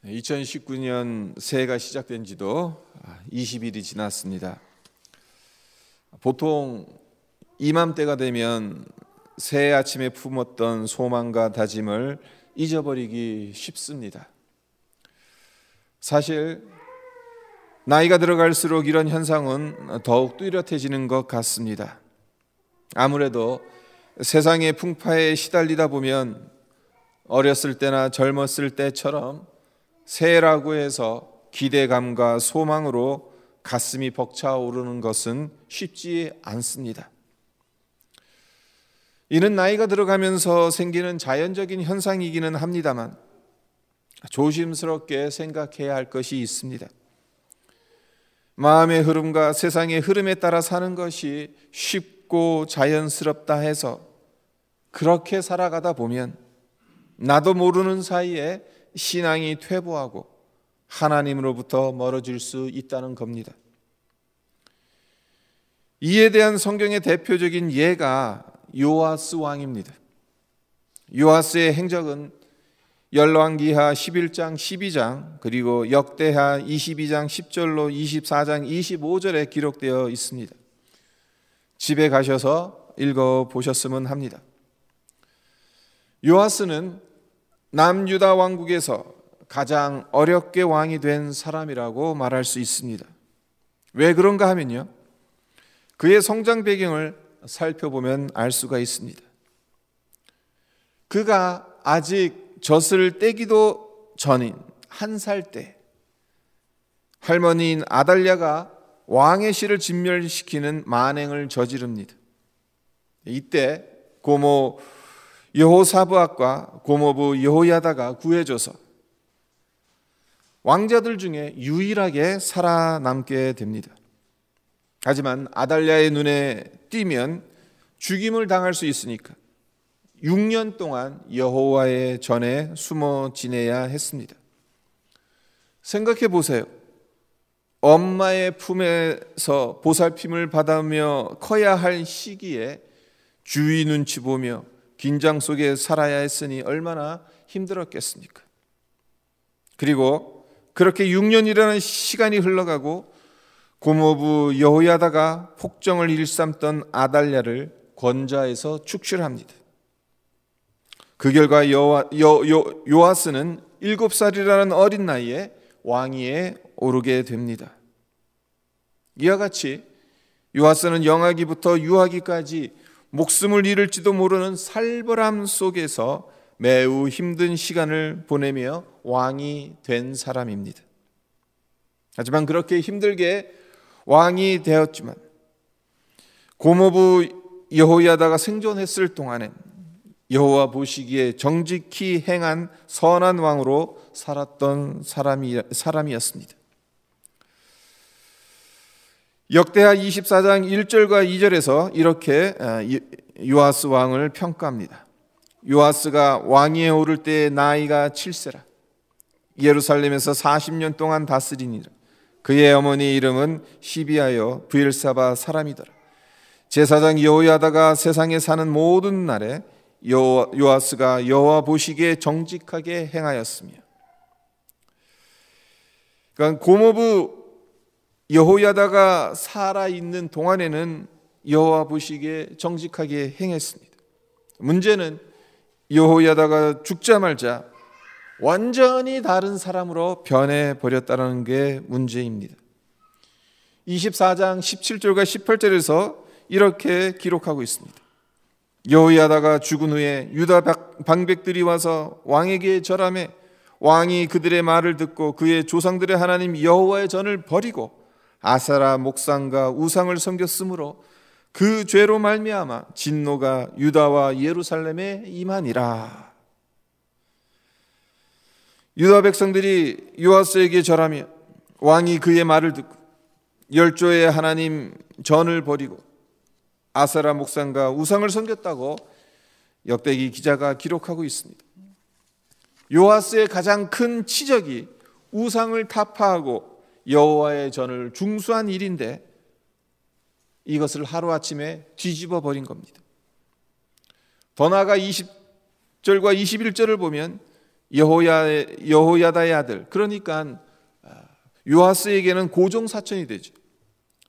2019년 새해가 시작된 지도 20일이 지났습니다. 보통 이맘때가 되면 새해 아침에 품었던 소망과 다짐을 잊어버리기 쉽습니다. 사실 나이가 들어갈수록 이런 현상은 더욱 뚜렷해지는 것 같습니다. 아무래도 세상의 풍파에 시달리다 보면 어렸을 때나 젊었을 때처럼 새해라고 해서 기대감과 소망으로 가슴이 벅차오르는 것은 쉽지 않습니다. 이는 나이가 들어가면서 생기는 자연적인 현상이기는 합니다만 조심스럽게 생각해야 할 것이 있습니다. 마음의 흐름과 세상의 흐름에 따라 사는 것이 쉽고 자연스럽다 해서 그렇게 살아가다 보면 나도 모르는 사이에 신앙이 퇴보하고 하나님으로부터 멀어질 수 있다는 겁니다. 이에 대한 성경의 대표적인 예가 요아스 왕입니다. 요아스의 행적은 열왕기하 11장 12장 그리고 역대하 22장 10절로 24장 25절에 기록되어 있습니다. 집에 가셔서 읽어보셨으면 합니다. 요아스는 남유다 왕국에서 가장 어렵게 왕이 된 사람이라고 말할 수 있습니다. 왜 그런가 하면요, 그의 성장 배경을 살펴보면 알 수가 있습니다. 그가 아직 젖을 떼기도 전인 1살 때 할머니인 아달랴가 왕의 씨를 진멸시키는 만행을 저지릅니다. 이때 고모 여호사브앗과 고모부 여호야다가 구해줘서 왕자들 중에 유일하게 살아남게 됩니다. 하지만 아달랴의 눈에 띄면 죽임을 당할 수 있으니까 6년 동안 여호와의 전에 숨어 지내야 했습니다. 생각해 보세요. 엄마의 품에서 보살핌을 받으며 커야 할 시기에 주위 눈치 보며 긴장 속에 살아야 했으니 얼마나 힘들었겠습니까? 그리고 그렇게 6년이라는 시간이 흘러가고 고모부 여호야다가 폭정을 일삼던 아달랴를 권좌에서 축출합니다. 그 결과 요아스는 7살이라는 어린 나이에 왕위에 오르게 됩니다. 이와 같이 요아스는 영아기부터 유아기까지 목숨을 잃을지도 모르는 살벌함 속에서 매우 힘든 시간을 보내며 왕이 된 사람입니다. 하지만 그렇게 힘들게 왕이 되었지만 고모부 여호야다가 생존했을 동안엔 여호와 보시기에 정직히 행한 선한 왕으로 살았던 사람이었습니다. 역대하 24장 1절과 2절에서 이렇게 요아스 왕을 평가합니다. 요아스가 왕위에 오를 때의 나이가 7세라. 예루살렘에서 40년 동안 다스리니라. 그의 어머니 이름은 시비하여 브엘사바 사람이더라. 제사장 여호야다가 세상에 사는 모든 날에 요아스가 여호와 보시기에 정직하게 행하였으며, 그러니까 고모부 여호야다가 살아있는 동안에는 여호와 보시기에 정직하게 행했습니다. 문제는 여호야다가 죽자마자 완전히 다른 사람으로 변해버렸다는 게 문제입니다. 24장 17절과 18절에서 이렇게 기록하고 있습니다. 여호야다가 죽은 후에 유다 방백들이 와서 왕에게 절하매 왕이 그들의 말을 듣고 그의 조상들의 하나님 여호와의 전을 버리고 아세라 목상과 우상을 섬겼으므로 그 죄로 말미암아 진노가 유다와 예루살렘에 임하니라. 유다 백성들이 요아스에게 절하며 왕이 그의 말을 듣고 열조의 하나님 전을 버리고 아세라 목상과 우상을 섬겼다고 역대기 기자가 기록하고 있습니다. 요아스의 가장 큰 치적이 우상을 타파하고 여호와의 전을 중수한 일인데 이것을 하루아침에 뒤집어 버린 겁니다. 더 나아가 20절과 21절을 보면 여호야다의 아들, 그러니까 요아스에게는 고종 사촌이 되죠.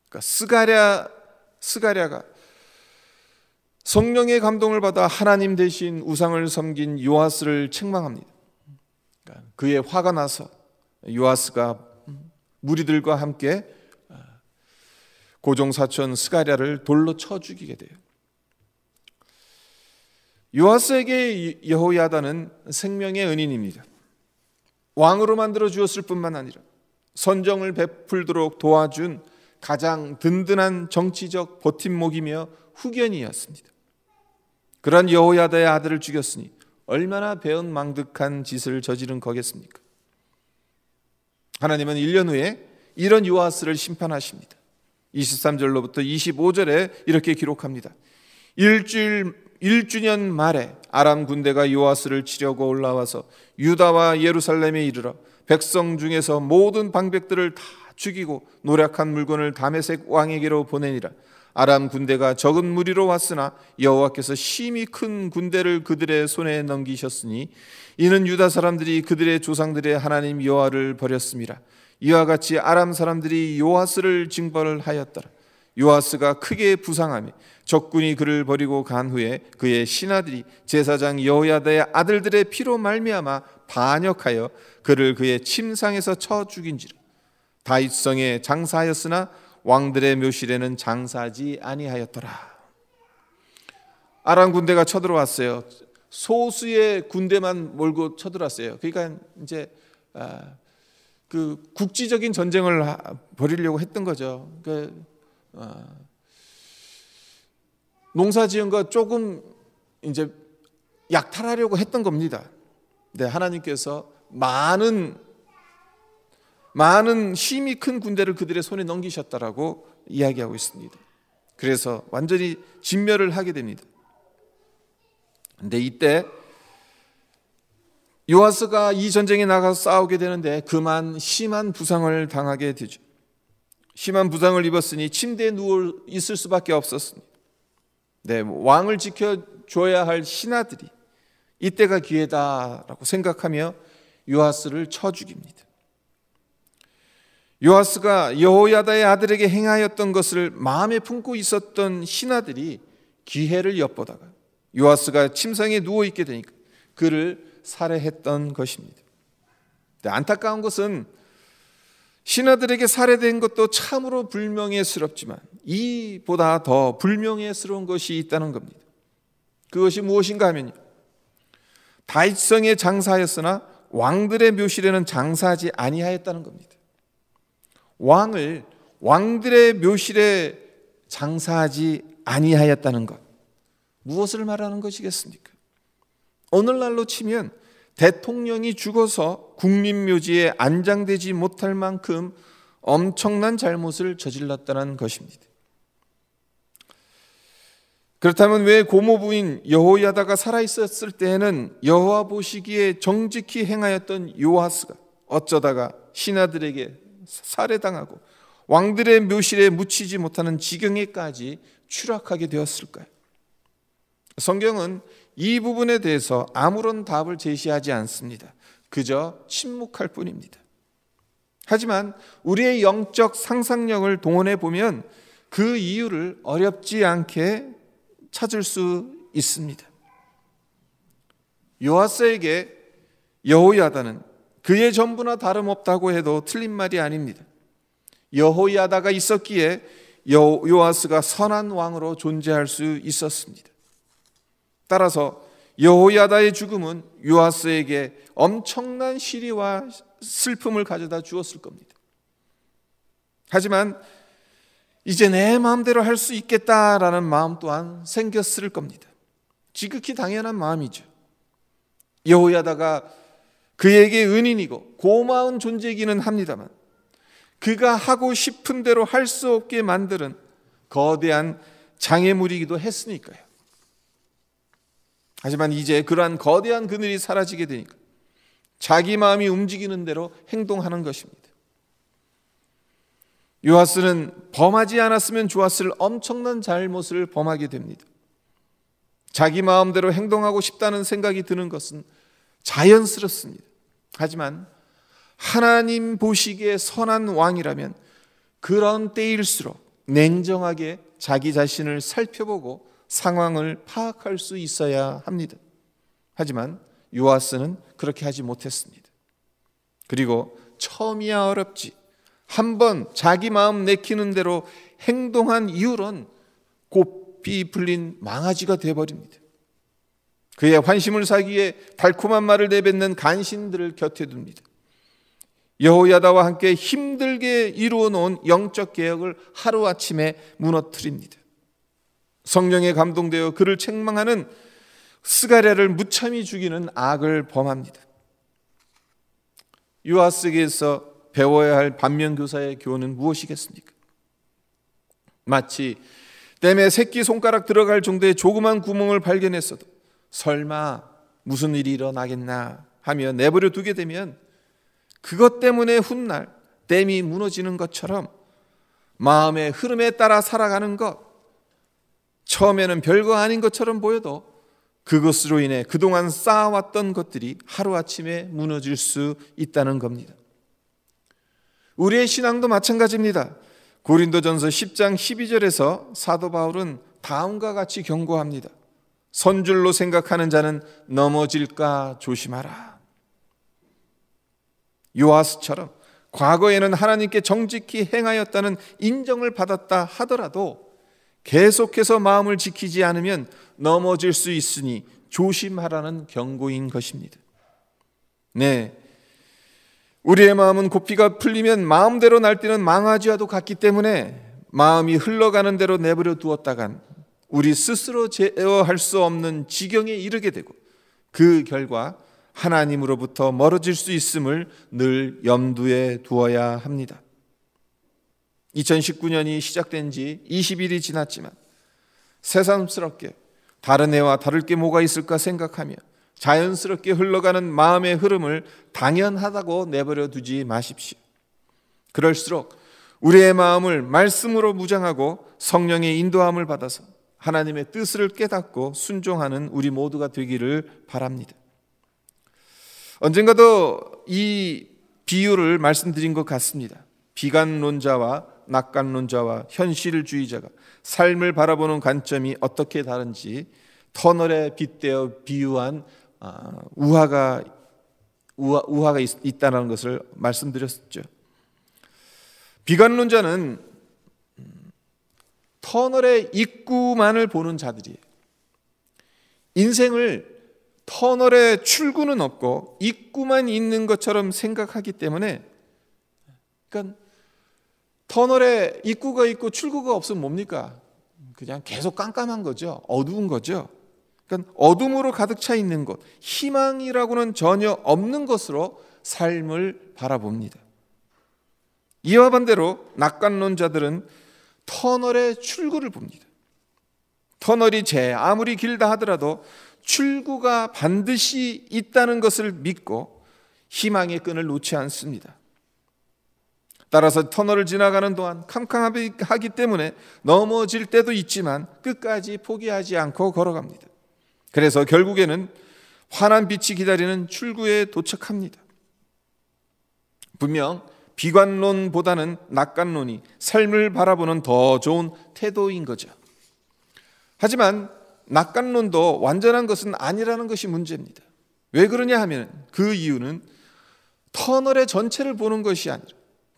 그러니까 스가랴가 성령의 감동을 받아 하나님 대신 우상을 섬긴 요아스를 책망합니다. 그러니까 그의 화가 나서 요아스가 무리들과 함께 고종 사촌 스가랴를 돌로 쳐 죽이게 돼요. 요아스에게 여호야다는 생명의 은인입니다. 왕으로 만들어 주었을 뿐만 아니라 선정을 베풀도록 도와준 가장 든든한 정치적 버팀목이며 후견이었습니다. 그런 여호야다의 아들을 죽였으니 얼마나 배은망덕한 짓을 저지른 거겠습니까? 하나님은 1년 후에 이런 요아스를 심판하십니다. 23절로부터 25절에 이렇게 기록합니다. 1주년 말에 아람 군대가 요아스를 치려고 올라와서 유다와 예루살렘에 이르러 백성 중에서 모든 방백들을 다 죽이고 노략한 물건을 다메섹 왕에게로 보내니라. 아람 군대가 적은 무리로 왔으나 여호와께서 심히 큰 군대를 그들의 손에 넘기셨으니 이는 유다 사람들이 그들의 조상들의 하나님 여호와를 버렸음이라. 이와 같이 아람 사람들이 요아스를 징벌하였더라. 요아스가 크게 부상하며 적군이 그를 버리고 간 후에 그의 신하들이 제사장 여호야다의 아들들의 피로 말미암아 반역하여 그를 그의 침상에서 쳐 죽인지라. 다윗성에 장사하였으나 왕들의 묘실에는 장사하지 아니하였더라. 아람 군대가 쳐들어왔어요. 소수의 군대만 몰고 쳐들어왔어요. 그러니까 이제 그 국지적인 전쟁을 벌이려고 했던 거죠. 농사지은 거 조금 이제 약탈하려고 했던 겁니다. 네, 하나님께서 많은 힘이 큰 군대를 그들의 손에 넘기셨다라고 이야기하고 있습니다. 그래서 완전히 진멸을 하게 됩니다. 근데 이때 요아스가 이 전쟁에 나가서 싸우게 되는데 그만 심한 부상을 당하게 되죠. 심한 부상을 입었으니 침대에 누워 있을 수밖에 없었습니다. 네, 왕을 지켜줘야 할 신하들이 이때가 기회다라고 생각하며 요아스를 쳐 죽입니다. 요아스가 여호야다의 아들에게 행하였던 것을 마음에 품고 있었던 신하들이 기회를 엿보다가 요아스가 침상에 누워있게 되니까 그를 살해했던 것입니다. 안타까운 것은 신하들에게 살해된 것도 참으로 불명예스럽지만 이보다 더 불명예스러운 것이 있다는 겁니다. 그것이 무엇인가 하면요, 다윗성에 장사하였으나 왕들의 묘실에는 장사하지 아니하였다는 겁니다. 왕들의 묘실에 장사하지 아니하였다는 것, 무엇을 말하는 것이겠습니까? 오늘날로 치면 대통령이 죽어서 국민묘지에 안장되지 못할 만큼 엄청난 잘못을 저질렀다는 것입니다. 그렇다면 왜 고모부인 여호야다가 살아있었을 때에는 여호와 보시기에 정직히 행하였던 요아스가 어쩌다가 신하들에게 살해당하고 왕들의 묘실에 묻히지 못하는 지경에까지 추락하게 되었을까요? 성경은 이 부분에 대해서 아무런 답을 제시하지 않습니다. 그저 침묵할 뿐입니다. 하지만 우리의 영적 상상력을 동원해 보면 그 이유를 어렵지 않게 찾을 수 있습니다. 요아스에게 여호야다는 그의 전부나 다름없다고 해도 틀린 말이 아닙니다. 여호야다가 있었기에 요아스가 선한 왕으로 존재할 수 있었습니다. 따라서 여호야다의 죽음은 요아스에게 엄청난 시리와 슬픔을 가져다 주었을 겁니다. 하지만 이제 내 마음대로 할 수 있겠다라는 마음 또한 생겼을 겁니다. 지극히 당연한 마음이죠. 여호야다가 그에게 은인이고 고마운 존재이기는 합니다만 그가 하고 싶은 대로 할 수 없게 만드는 거대한 장애물이기도 했으니까요. 하지만 이제 그러한 거대한 그늘이 사라지게 되니까 자기 마음이 움직이는 대로 행동하는 것입니다. 요아스는 범하지 않았으면 좋았을 엄청난 잘못을 범하게 됩니다. 자기 마음대로 행동하고 싶다는 생각이 드는 것은 자연스럽습니다. 하지만 하나님 보시기에 선한 왕이라면 그런 때일수록 냉정하게 자기 자신을 살펴보고 상황을 파악할 수 있어야 합니다. 하지만 요아스는 그렇게 하지 못했습니다. 그리고 처음이야 어렵지, 한번 자기 마음 내키는 대로 행동한 이후론 고삐 풀린 망아지가 되어버립니다. 그의 환심을 사기 위해 달콤한 말을 내뱉는 간신들을 곁에 둡니다. 여호야다와 함께 힘들게 이루어 놓은 영적 개혁을 하루아침에 무너뜨립니다. 성령에 감동되어 그를 책망하는 스가랴를 무참히 죽이는 악을 범합니다. 요아스에게서 배워야 할 반면교사의 교훈은 무엇이겠습니까? 마치 댐에 새끼 손가락 들어갈 정도의 조그만 구멍을 발견했어도 설마 무슨 일이 일어나겠나 하며 내버려 두게 되면 그것 때문에 훗날 댐이 무너지는 것처럼 마음의 흐름에 따라 살아가는 것, 처음에는 별거 아닌 것처럼 보여도 그것으로 인해 그동안 쌓아왔던 것들이 하루아침에 무너질 수 있다는 겁니다. 우리의 신앙도 마찬가지입니다. 고린도전서 10장 12절에서 사도 바울은 다음과 같이 경고합니다. 선줄로 생각하는 자는 넘어질까 조심하라. 요아스처럼 과거에는 하나님께 정직히 행하였다는 인정을 받았다 하더라도 계속해서 마음을 지키지 않으면 넘어질 수 있으니 조심하라는 경고인 것입니다. 네, 우리의 마음은 고삐가 풀리면 마음대로 날뛰는 망아지와도 같기 때문에 마음이 흘러가는 대로 내버려 두었다간 우리 스스로 제어할 수 없는 지경에 이르게 되고 그 결과 하나님으로부터 멀어질 수 있음을 늘 염두에 두어야 합니다. 2019년이 시작된 지 20일이 지났지만 새삼스럽게 다른 해와 다를 게 뭐가 있을까 생각하며 자연스럽게 흘러가는 마음의 흐름을 당연하다고 내버려 두지 마십시오. 그럴수록 우리의 마음을 말씀으로 무장하고 성령의 인도함을 받아서 하나님의 뜻을 깨닫고 순종하는 우리 모두가 되기를 바랍니다. 언젠가도 이 비유를 말씀드린 것 같습니다. 비관론자와 낙관론자와 현실주의자가 삶을 바라보는 관점이 어떻게 다른지 터널에 빗대어 비유한 우화가 있다는 것을 말씀드렸죠. 비관론자는 터널의 입구만을 보는 자들이에요. 인생을 터널의 출구는 없고 입구만 있는 것처럼 생각하기 때문에, 그러니까 터널에 입구가 있고 출구가 없으면 뭡니까? 그냥 계속 깜깜한 거죠. 어두운 거죠. 그러니까 어둠으로 가득 차 있는 것, 희망이라고는 전혀 없는 것으로 삶을 바라봅니다. 이와 반대로 낙관론자들은 터널의 출구를 봅니다. 터널이 아무리 길다 하더라도 출구가 반드시 있다는 것을 믿고 희망의 끈을 놓지 않습니다. 따라서 터널을 지나가는 동안 캄캄하기 때문에 넘어질 때도 있지만 끝까지 포기하지 않고 걸어갑니다. 그래서 결국에는 환한 빛이 기다리는 출구에 도착합니다. 분명 비관론보다는 낙관론이 삶을 바라보는 더 좋은 태도인 거죠. 하지만 낙관론도 완전한 것은 아니라는 것이 문제입니다. 왜 그러냐 하면 그 이유는 터널의 전체를 보는 것이 아니라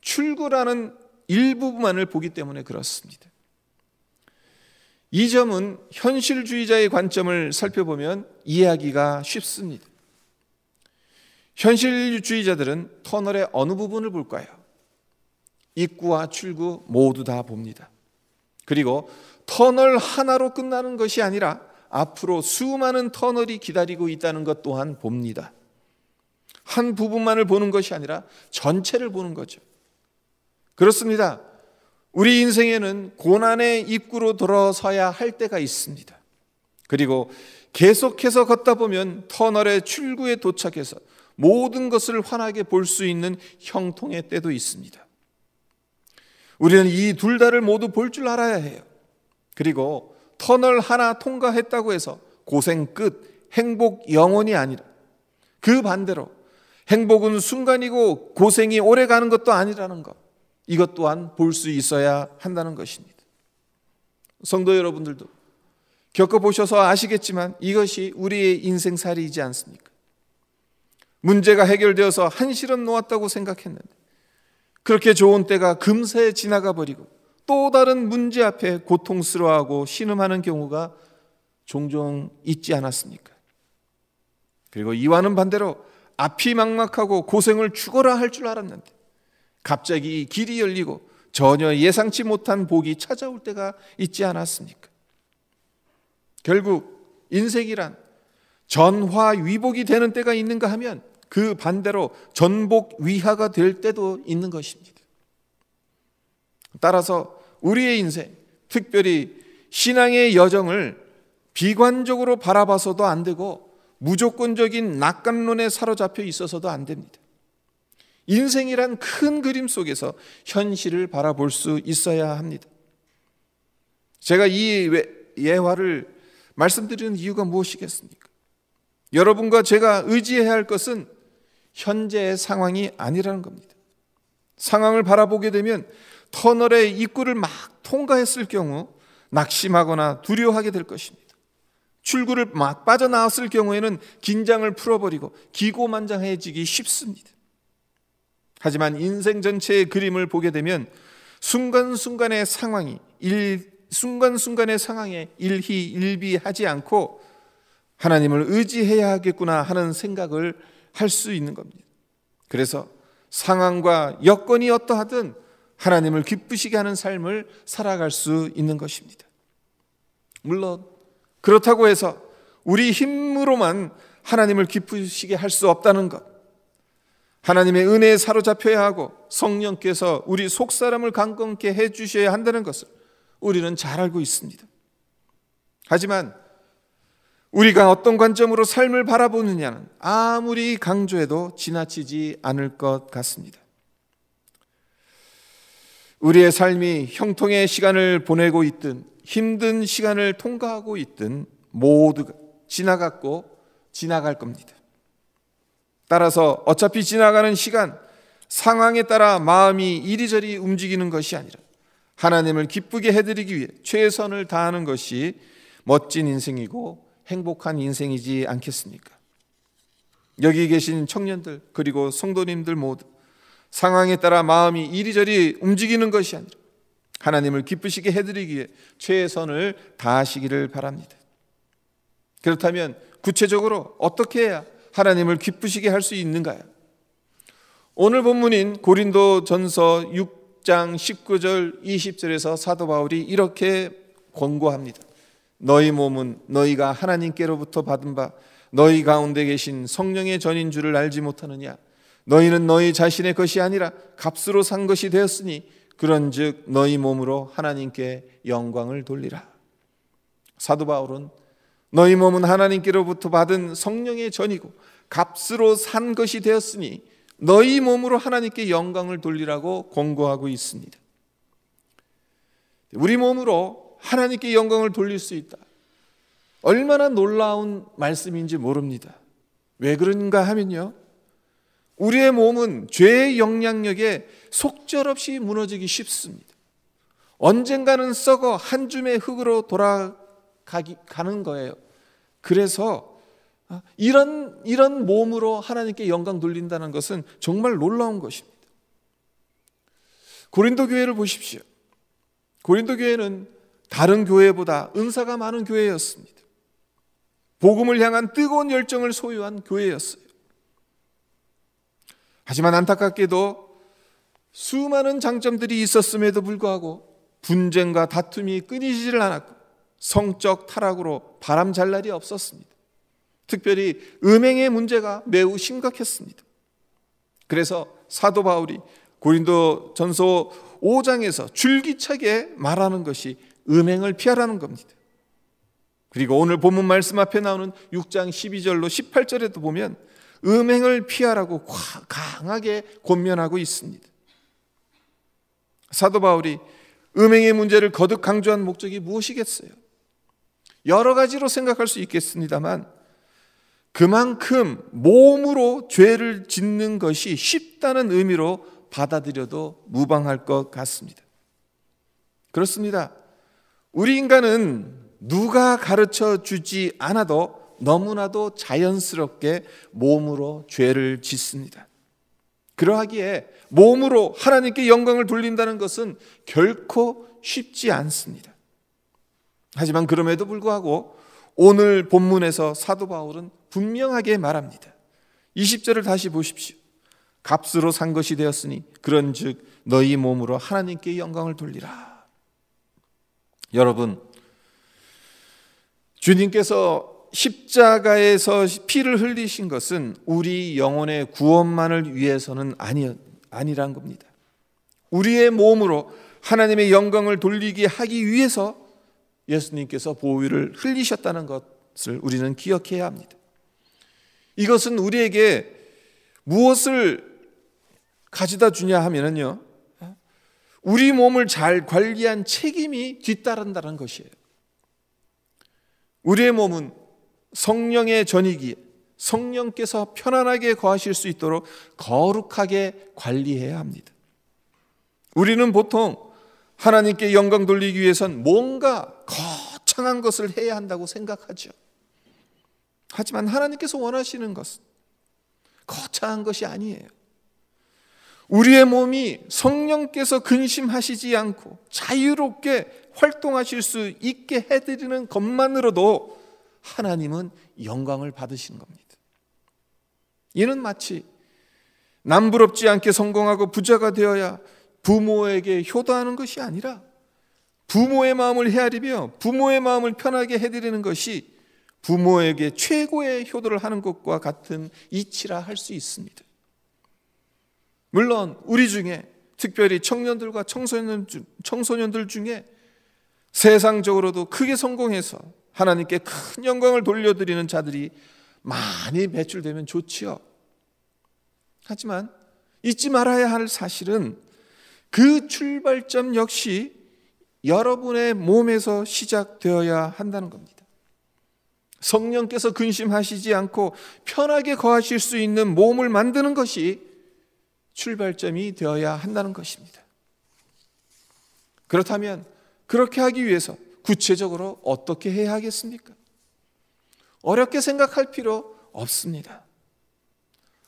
출구라는 일부분만을 보기 때문에 그렇습니다. 이 점은 현실주의자의 관점을 살펴보면 이해하기가 쉽습니다. 현실주의자들은 터널의 어느 부분을 볼까요? 입구와 출구 모두 다 봅니다. 그리고 터널 하나로 끝나는 것이 아니라 앞으로 수많은 터널이 기다리고 있다는 것 또한 봅니다. 한 부분만을 보는 것이 아니라 전체를 보는 거죠. 그렇습니다. 우리 인생에는 고난의 입구로 들어서야 할 때가 있습니다. 그리고 계속해서 걷다 보면 터널의 출구에 도착해서 모든 것을 환하게 볼 수 있는 형통의 때도 있습니다. 우리는 이 둘 다를 모두 볼 줄 알아야 해요. 그리고 터널 하나 통과했다고 해서 고생 끝, 행복 영원이 아니라 그 반대로 행복은 순간이고 고생이 오래 가는 것도 아니라는 것, 이것 또한 볼 수 있어야 한다는 것입니다. 성도 여러분들도 겪어보셔서 아시겠지만 이것이 우리의 인생살이이지 않습니까? 문제가 해결되어서 한시름 놓았다고 생각했는데 그렇게 좋은 때가 금세 지나가 버리고 또 다른 문제 앞에 고통스러워하고 신음하는 경우가 종종 있지 않았습니까? 그리고 이와는 반대로 앞이 막막하고 고생을 죽어라 할 줄 알았는데 갑자기 길이 열리고 전혀 예상치 못한 복이 찾아올 때가 있지 않았습니까? 결국 인생이란 전화위복이 되는 때가 있는가 하면 그 반대로 전복위하가 될 때도 있는 것입니다. 따라서 우리의 인생, 특별히 신앙의 여정을 비관적으로 바라봐서도 안 되고 무조건적인 낙관론에 사로잡혀 있어서도 안 됩니다. 인생이란 큰 그림 속에서 현실을 바라볼 수 있어야 합니다. 제가 이 예화를 말씀드리는 이유가 무엇이겠습니까? 여러분과 제가 의지해야 할 것은 현재의 상황이 아니라는 겁니다. 상황을 바라보게 되면 터널의 입구를 막 통과했을 경우 낙심하거나 두려워하게 될 것입니다. 출구를 막 빠져나왔을 경우에는 긴장을 풀어버리고 기고만장해지기 쉽습니다. 하지만 인생 전체의 그림을 보게 되면 순간순간의 상황에 일희일비하지 않고 하나님을 의지해야 하겠구나 하는 생각을 할 수 있는 겁니다. 그래서 상황과 여건이 어떠하든 하나님을 기쁘시게 하는 삶을 살아갈 수 있는 것입니다. 물론 그렇다고 해서 우리 힘으로만 하나님을 기쁘시게 할 수 없다는 것, 하나님의 은혜에 사로잡혀야 하고 성령께서 우리 속사람을 강건케 해주셔야 한다는 것을 우리는 잘 알고 있습니다. 하지만 우리가 어떤 관점으로 삶을 바라보느냐는 아무리 강조해도 지나치지 않을 것 같습니다. 우리의 삶이 형통의 시간을 보내고 있든 힘든 시간을 통과하고 있든 모두가 지나갔고 지나갈 겁니다. 따라서 어차피 지나가는 시간, 상황에 따라 마음이 이리저리 움직이는 것이 아니라 하나님을 기쁘게 해드리기 위해 최선을 다하는 것이 멋진 인생이고 행복한 인생이지 않겠습니까? 여기 계신 청년들 그리고 성도님들 모두 상황에 따라 마음이 이리저리 움직이는 것이 아니라 하나님을 기쁘시게 해드리기 위해 최선을 다하시기를 바랍니다. 그렇다면 구체적으로 어떻게 해야 하나님을 기쁘시게 할 수 있는가요? 오늘 본문인 고린도전서 6장 19절 20절에서 사도 바울이 이렇게 권고합니다. 너희 몸은 너희가 하나님께로부터 받은 바 너희 가운데 계신 성령의 전인 줄을 알지 못하느냐? 너희는 너희 자신의 것이 아니라 값으로 산 것이 되었으니 그런즉 너희 몸으로 하나님께 영광을 돌리라. 사도 바울은 너희 몸은 하나님께로부터 받은 성령의 전이고 값으로 산 것이 되었으니 너희 몸으로 하나님께 영광을 돌리라고 권고하고 있습니다. 우리 몸으로 하나님께 영광을 돌릴 수 있다. 얼마나 놀라운 말씀인지 모릅니다. 왜 그런가 하면요, 우리의 몸은 죄의 영향력에 속절없이 무너지기 쉽습니다. 언젠가는 썩어 한 줌의 흙으로 돌아가는 거예요. 그래서 이런 몸으로 하나님께 영광 돌린다는 것은 정말 놀라운 것입니다. 고린도 교회를 보십시오. 고린도 교회는 다른 교회보다 은사가 많은 교회였습니다. 복음을 향한 뜨거운 열정을 소유한 교회였어요. 하지만 안타깝게도 수많은 장점들이 있었음에도 불구하고 분쟁과 다툼이 끊이지를 않았고 성적 타락으로 바람 잘 날이 없었습니다. 특별히 음행의 문제가 매우 심각했습니다. 그래서 사도 바울이 고린도전서 5장에서 줄기차게 말하는 것이 음행을 피하라는 겁니다. 그리고 오늘 본문 말씀 앞에 나오는 6장 12절로 18절에도 보면 음행을 피하라고 강하게 권면하고 있습니다. 사도 바울이 음행의 문제를 거듭 강조한 목적이 무엇이겠어요? 여러 가지로 생각할 수 있겠습니다만 그만큼 몸으로 죄를 짓는 것이 쉽다는 의미로 받아들여도 무방할 것 같습니다. 그렇습니다. 우리 인간은 누가 가르쳐 주지 않아도 너무나도 자연스럽게 몸으로 죄를 짓습니다. 그러하기에 몸으로 하나님께 영광을 돌린다는 것은 결코 쉽지 않습니다. 하지만 그럼에도 불구하고 오늘 본문에서 사도 바울은 분명하게 말합니다. 20절을 다시 보십시오. 값으로 산 것이 되었으니 그런즉 너희 몸으로 하나님께 영광을 돌리라. 여러분, 주님께서 십자가에서 피를 흘리신 것은 우리 영혼의 구원만을 위해서는 아니란 겁니다. 우리의 몸으로 하나님의 영광을 돌리게 하기 위해서 예수님께서 보혈을 흘리셨다는 것을 우리는 기억해야 합니다. 이것은 우리에게 무엇을 가져다 주냐 하면요, 우리 몸을 잘 관리한 책임이 뒤따른다는 것이에요. 우리의 몸은 성령의 전이기에 성령께서 편안하게 거하실 수 있도록 거룩하게 관리해야 합니다. 우리는 보통 하나님께 영광 돌리기 위해선 뭔가 거창한 것을 해야 한다고 생각하죠. 하지만 하나님께서 원하시는 것은 거창한 것이 아니에요. 우리의 몸이 성령께서 근심하시지 않고 자유롭게 활동하실 수 있게 해드리는 것만으로도 하나님은 영광을 받으시는 겁니다. 이는 마치 남부럽지 않게 성공하고 부자가 되어야 부모에게 효도하는 것이 아니라 부모의 마음을 헤아리며 부모의 마음을 편하게 해드리는 것이 부모에게 최고의 효도를 하는 것과 같은 이치라 할 수 있습니다. 물론 우리 중에 특별히 청년들과 청소년들 중에 세상적으로도 크게 성공해서 하나님께 큰 영광을 돌려드리는 자들이 많이 배출되면 좋지요. 하지만 잊지 말아야 할 사실은 그 출발점 역시 여러분의 몸에서 시작되어야 한다는 겁니다. 성령께서 근심하시지 않고 편하게 거하실 수 있는 몸을 만드는 것이 출발점이 되어야 한다는 것입니다. 그렇다면 그렇게 하기 위해서 구체적으로 어떻게 해야 하겠습니까? 어렵게 생각할 필요 없습니다.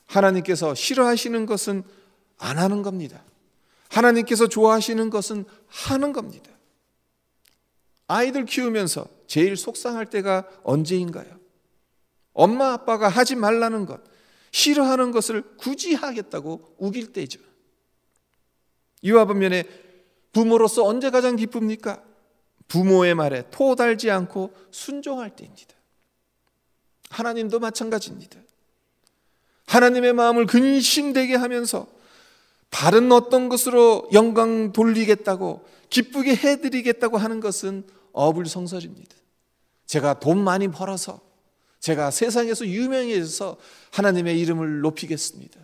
하나님께서 싫어하시는 것은 안 하는 겁니다. 하나님께서 좋아하시는 것은 하는 겁니다. 아이들 키우면서 제일 속상할 때가 언제인가요? 엄마 아빠가 하지 말라는 것, 싫어하는 것을 굳이 하겠다고 우길 때죠. 이와 반면에 부모로서 언제 가장 기쁩니까? 부모의 말에 토 달지 않고 순종할 때입니다. 하나님도 마찬가지입니다. 하나님의 마음을 근심되게 하면서 다른 어떤 것으로 영광 돌리겠다고 기쁘게 해드리겠다고 하는 것은 어불성설입니다. 제가 돈 많이 벌어서 제가 세상에서 유명해져서 하나님의 이름을 높이겠습니다.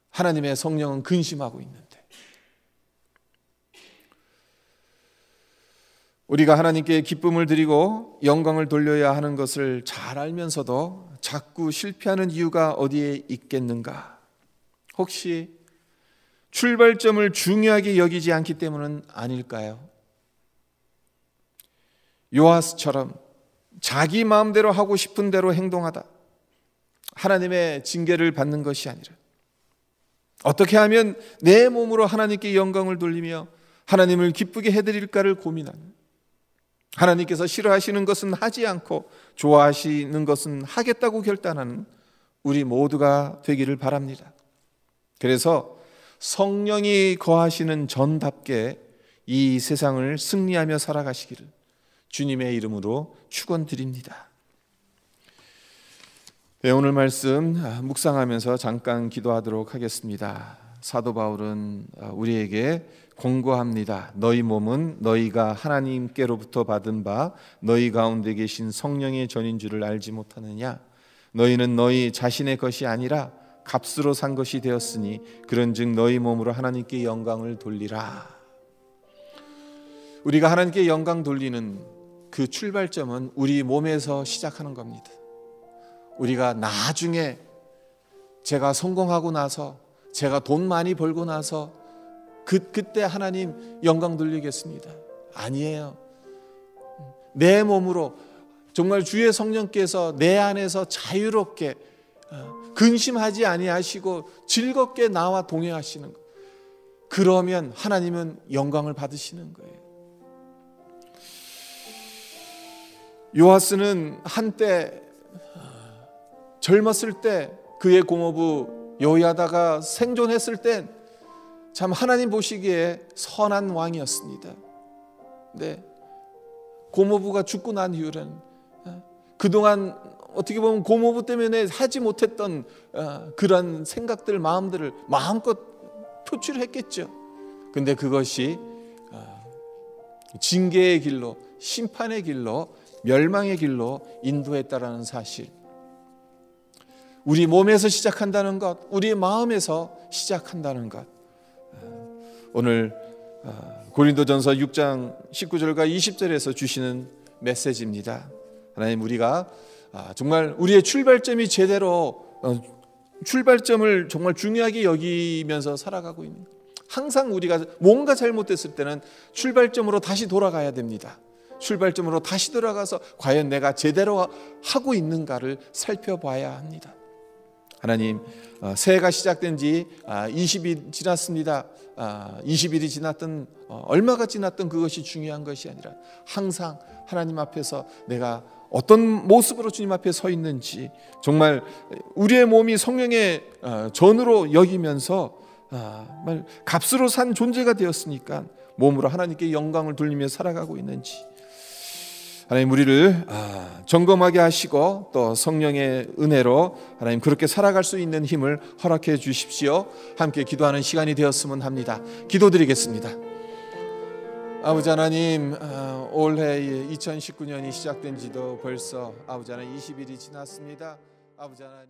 하나님의 성령은 근심하고 있는데, 우리가 하나님께 기쁨을 드리고 영광을 돌려야 하는 것을 잘 알면서도 자꾸 실패하는 이유가 어디에 있겠는가? 혹시 출발점을 중요하게 여기지 않기 때문은 아닐까요? 요아스처럼 자기 마음대로 하고 싶은 대로 행동하다 하나님의 징계를 받는 것이 아니라 어떻게 하면 내 몸으로 하나님께 영광을 돌리며 하나님을 기쁘게 해드릴까를 고민하는, 하나님께서 싫어하시는 것은 하지 않고 좋아하시는 것은 하겠다고 결단하는 우리 모두가 되기를 바랍니다. 그래서 성령이 거하시는 전답게 이 세상을 승리하며 살아가시기를 주님의 이름으로 축원드립니다. 네, 오늘 말씀 묵상하면서 잠깐 기도하도록 하겠습니다. 사도 바울은 우리에게 공고합니다. 너희 몸은 너희가 하나님께로부터 받은 바 너희 가운데 계신 성령의 전인 줄을 알지 못하느냐? 너희는 너희 자신의 것이 아니라 값으로 산 것이 되었으니 그런즉 너희 몸으로 하나님께 영광을 돌리라. 우리가 하나님께 영광 돌리는 그 출발점은 우리 몸에서 시작하는 겁니다. 우리가 나중에 제가 성공하고 나서, 제가 돈 많이 벌고 나서 그때 하나님 영광 돌리겠습니다. 아니에요. 내 몸으로 정말 주의 성령께서 내 안에서 자유롭게 근심하지 아니하시고 즐겁게 나와 동행하시는 것, 그러면 하나님은 영광을 받으시는 거예요. 요아스는 한때 젊었을 때 그의 고모부 여호야다가 생존했을 땐 참 하나님 보시기에 선한 왕이었습니다. 근데 고모부가 죽고 난 이후로는 그동안 어떻게 보면 고모부 때문에 하지 못했던 그런 생각들, 마음들을 마음껏 표출했겠죠. 근데 그것이 징계의 길로, 심판의 길로, 멸망의 길로 인도했다라는 사실, 우리 몸에서 시작한다는 것, 우리 마음에서 시작한다는 것, 오늘 고린도전서 6장 19절과 20절에서 주시는 메시지입니다. 하나님, 우리가 정말 우리의 출발점이 제대로 출발점을 정말 중요하게 여기면서 살아가고 있는, 항상 우리가 뭔가 잘못됐을 때는 출발점으로 다시 돌아가야 됩니다. 출발점으로 다시 돌아가서 과연 내가 제대로 하고 있는가를 살펴봐야 합니다. 하나님, 새해가 시작된 지 20일 지났습니다. 20일이 지났든 얼마가 지났든 그것이 중요한 것이 아니라 항상 하나님 앞에서 내가 어떤 모습으로 주님 앞에 서 있는지, 정말 우리의 몸이 성령의 전으로 여기면서 값으로 산 존재가 되었으니까 몸으로 하나님께 영광을 돌리며 살아가고 있는지, 하나님 우리를 점검하게 하시고 또 성령의 은혜로 하나님 그렇게 살아갈 수 있는 힘을 허락해 주십시오. 함께 기도하는 시간이 되었으면 합니다. 기도드리겠습니다. 아버지 하나님, 올해 2019년이 시작된 지도 벌써 아버지 하나님 20일이 지났습니다. 아버지 하나님,